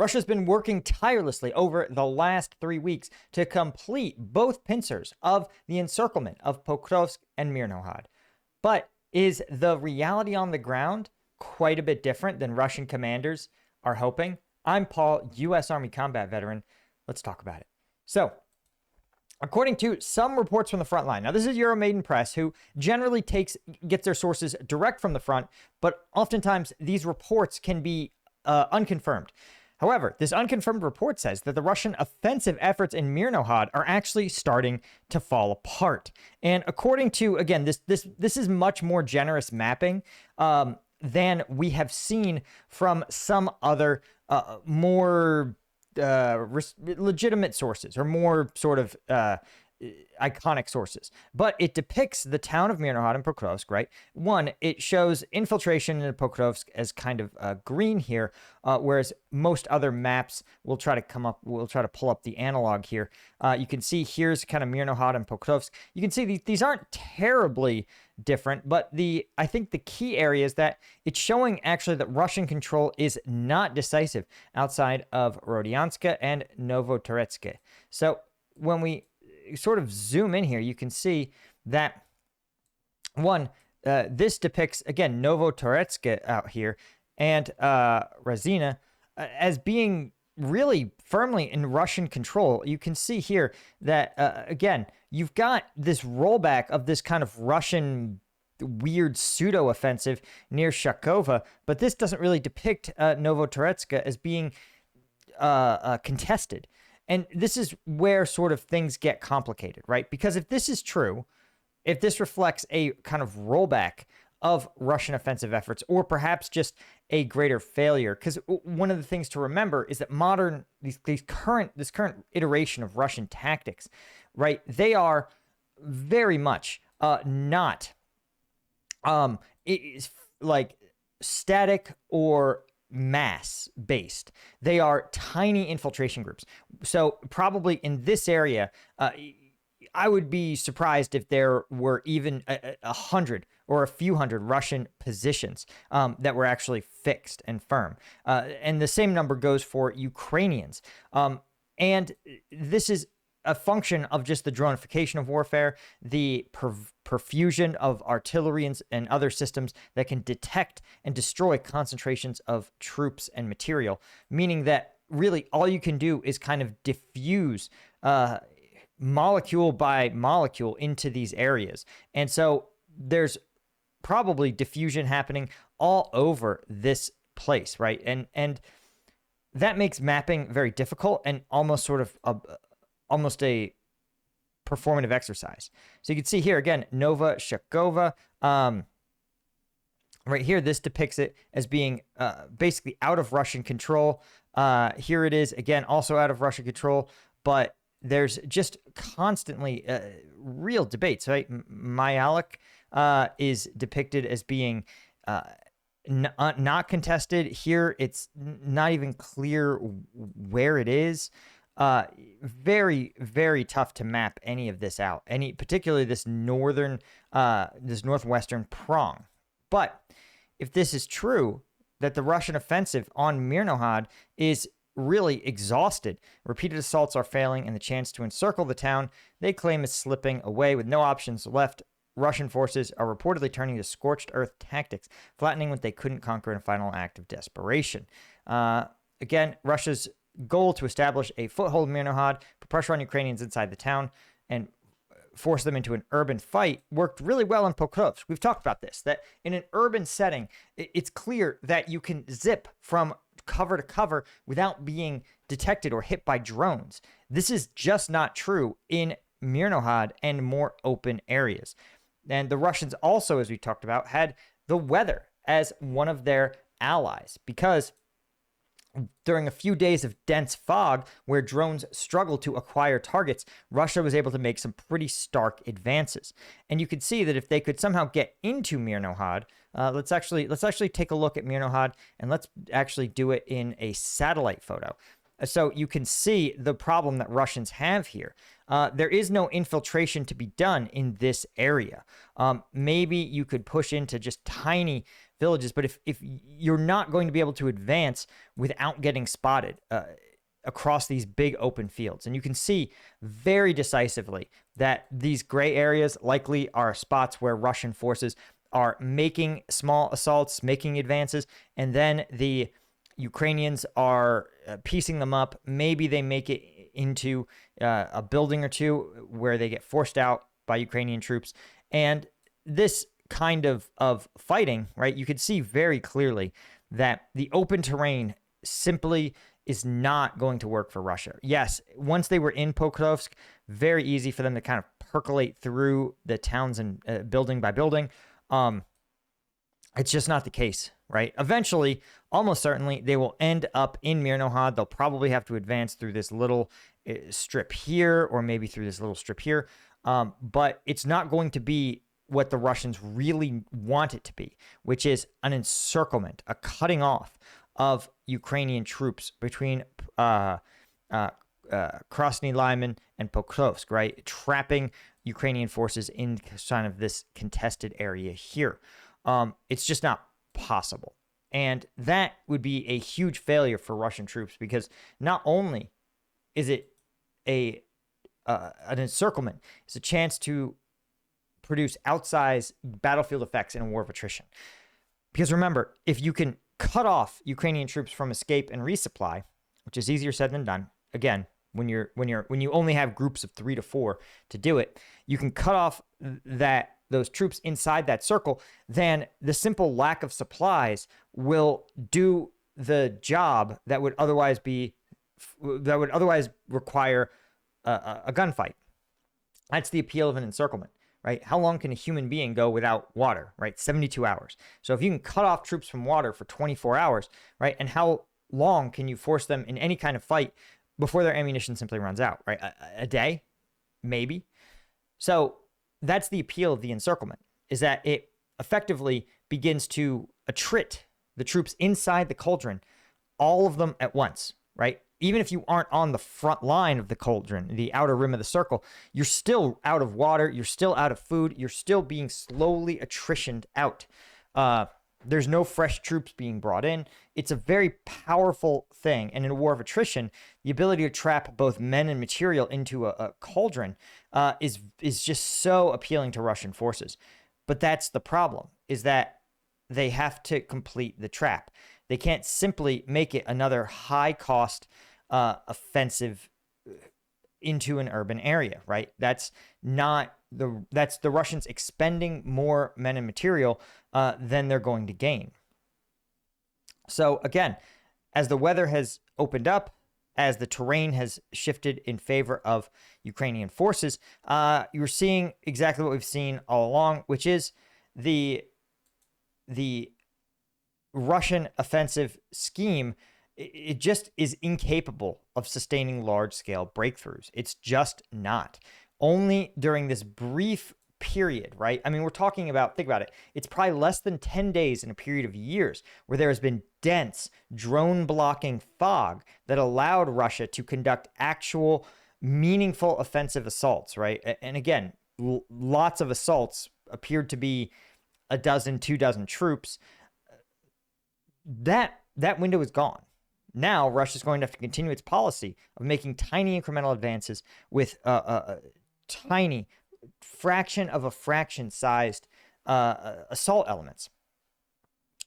Russia's been working tirelessly over the last 3 weeks to complete both pincers of the encirclement of Pokrovsk and Mirnohad. But is the reality on the ground quite a bit different than Russian commanders are hoping? I'm Paul, U.S. Army combat veteran. Let's talk about it. So, according to some reports from the front line, now this is Euromaidan Press, who generally gets their sources direct from the front, but oftentimes these reports can be unconfirmed. However, this unconfirmed report says that the Russian offensive efforts in Mirnohad are actually starting to fall apart. And according to, again, this is much more generous mapping than we have seen from some other more legitimate sources, or more sort of iconic sources. But it depicts the town of Mirnohad and Pokrovsk, right? One, it shows infiltration into Pokrovsk as kind of green here, whereas most other maps will try to pull up the analog here. You can see here's kind of Mirnohad and Pokrovsk. You can see these aren't terribly different, but I think the key area is that it's showing actually that Russian control is not decisive outside of Rodyanska and Novotoretsk. So when we sort of zoom in here, you can see that this depicts, again, Novotoretsk out here and Razina as being really firmly in Russian control. You can see here that, again, you've got this rollback of this kind of Russian weird pseudo-offensive near Shakova, but this doesn't really depict Novotoretsk as being contested. And this is where sort of things get complicated, right? Because if this is true, if this reflects a kind of rollback of Russian offensive efforts, or perhaps just a greater failure, because one of the things to remember is that this current iteration of Russian tactics, right? They are very much not like static or mass based. They are tiny infiltration groups. So probably in this area, I would be surprised if there were even 100 or a few hundred Russian positions that were actually fixed and firm. And the same number goes for Ukrainians. And this is a function of just the dronification of warfare, the perfusion of artillery and other systems that can detect and destroy concentrations of troops and material, meaning that really all you can do is kind of diffuse molecule by molecule into these areas. And so there's probably diffusion happening all over this place, right? And that makes mapping very difficult and almost sort of almost a performative exercise. So you can see here again, Nova Shakova. Right here, this depicts it as being basically out of Russian control. Here it is again, also out of Russian control, but there's just constantly real debates, right? Myalik is depicted as being not contested. Here, it's not even clear where it is. Very, very tough to map any of this out, particularly this northwestern prong. But if this is true, that the Russian offensive on Mirnohad is really exhausted, repeated assaults are failing, and the chance to encircle the town they claim is slipping away with no options left, Russian forces are reportedly turning to scorched earth tactics, flattening what they couldn't conquer in a final act of desperation. Again, Russia's goal to establish a foothold in Mirnohad, put pressure on Ukrainians inside the town, and force them into an urban fight worked really well in Pokrovsk. We've talked about this, that in an urban setting, it's clear that you can zip from cover to cover without being detected or hit by drones. This is just not true in Mirnohad and more open areas. And the Russians also, as we talked about, had the weather as one of their allies, because during a few days of dense fog where drones struggled to acquire targets, Russia was able to make some pretty stark advances. And you could see that if they could somehow get into Mirnohad, let's actually take a look at Mirnohad, and let's actually do it in a satellite photo. So you can see the problem that Russians have here. There is no infiltration to be done in this area. Maybe you could push into just tiny villages. But if you're not going to be able to advance without getting spotted across these big open fields, and you can see very decisively that these gray areas likely are spots where Russian forces are making small assaults, making advances, and then the Ukrainians are piecing them up. Maybe they make it into a building or two where they get forced out by Ukrainian troops. And this kind of fighting, right, you could see very clearly that the open terrain simply is not going to work for Russia. Yes, once they were in Pokrovsk, very easy for them to kind of percolate through the towns and building by building. It's just not the case, right? Eventually, almost certainly, they will end up in Mirnohad. They'll probably have to advance through this little strip here, or maybe through this little strip here. But it's not going to be what the Russians really want it to be, which is an encirclement, a cutting off of Ukrainian troops between Krasny Lyman and Pokrovsk, right? Trapping Ukrainian forces in kind of this contested area here. It's just not possible. And that would be a huge failure for Russian troops, because not only is it an encirclement, it's a chance to produce outsized battlefield effects in a war of attrition. Because remember, if you can cut off Ukrainian troops from escape and resupply, which is easier said than done, again, when you only have groups of 3 to 4 to do it, you can cut off those troops inside that circle, then the simple lack of supplies will do the job that would otherwise require a gunfight. That's the appeal of an encirclement, right? How long can a human being go without water, right? 72 hours. So if you can cut off troops from water for 24 hours, right? And how long can you force them in any kind of fight before their ammunition simply runs out, right? A day, maybe. So that's the appeal of the encirclement, is that it effectively begins to attrit the troops inside the cauldron, all of them at once, right? Even if you aren't on the front line of the cauldron, the outer rim of the circle, you're still out of water, you're still out of food, you're still being slowly attritioned out. There's no fresh troops being brought in. It's a very powerful thing. And in a war of attrition, the ability to trap both men and material into a cauldron is just so appealing to Russian forces. But that's the problem, is that they have to complete the trap. They can't simply make it another high-cost offensive into an urban area, right? That's the Russians expending more men and material than they're going to gain. So again, as the weather has opened up, as the terrain has shifted in favor of Ukrainian forces, you're seeing exactly what we've seen all along, which is the Russian offensive scheme. It just is incapable of sustaining large-scale breakthroughs. It's just not. Only during this brief period, right? I mean, we're talking about, think about it, it's probably less than 10 days in a period of years where there has been dense, drone-blocking fog that allowed Russia to conduct actual, meaningful offensive assaults, right? And again, lots of assaults appeared to be a dozen, 24 troops. That window is gone. Now, Russia's going to have to continue its policy of making tiny incremental advances with tiny fraction of a fraction sized assault elements.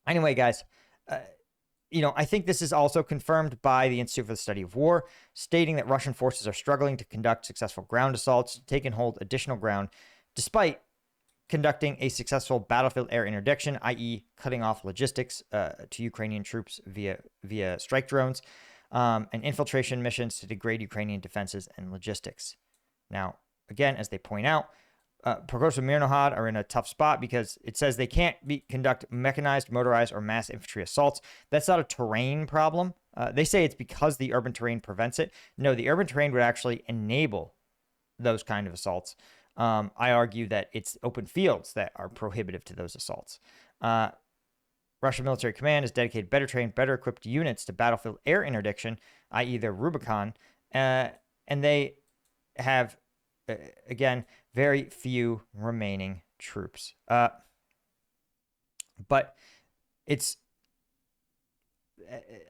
Anyway, guys, I think this is also confirmed by the Institute for the Study of War, stating that Russian forces are struggling to conduct successful ground assaults, take and hold additional ground, despite conducting a successful battlefield air interdiction, i.e. cutting off logistics to Ukrainian troops via strike drones, and infiltration missions to degrade Ukrainian defenses and logistics. Now, again, as they point out, Pokrovsk and Mirnohad are in a tough spot because it says they can't conduct mechanized, motorized, or mass infantry assaults. That's not a terrain problem. They say it's because the urban terrain prevents it. No, the urban terrain would actually enable those kind of assaults. I argue that it's open fields that are prohibitive to those assaults. Russian military command has dedicated better trained, better equipped units to battlefield air interdiction, i.e. their Rubicon, and they have, again, very few remaining troops. But It's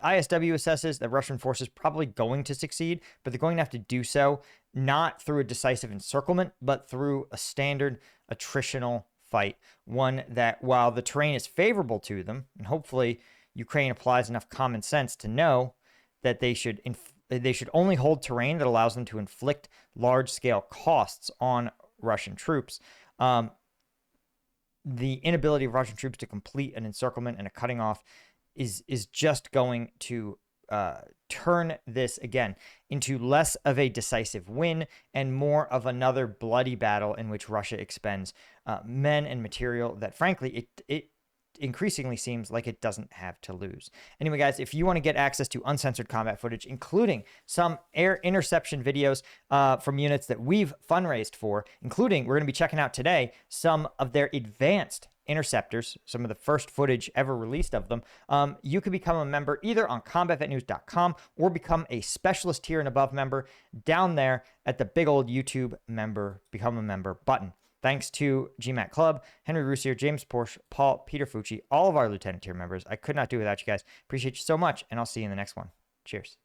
ISW assesses that Russian forces probably going to succeed, but they're going to have to do so not through a decisive encirclement, but through a standard attritional fight. One that, while the terrain is favorable to them, and hopefully Ukraine applies enough common sense to know that they should only hold terrain that allows them to inflict large-scale costs on Russian troops. The inability of Russian troops to complete an encirclement and a cutting off is just going to turn this again into less of a decisive win and more of another bloody battle in which Russia expends men and material that, frankly, it increasingly seems like it doesn't have to lose. Anyway, guys, if you want to get access to uncensored combat footage, including some air interception videos from units that we've fundraised for, including, we're going to be checking out today some of their advanced interceptors, some of the first footage ever released of them, you can become a member either on combatvetnews.com or become a specialist tier and above member down there at the big old YouTube member, become a member button. Thanks to GMAT Club, Henry Roussier, James Porsche, Paul, Peter Fucci, all of our lieutenant tier members. I could not do without you guys. Appreciate you so much, and I'll see you in the next one. Cheers.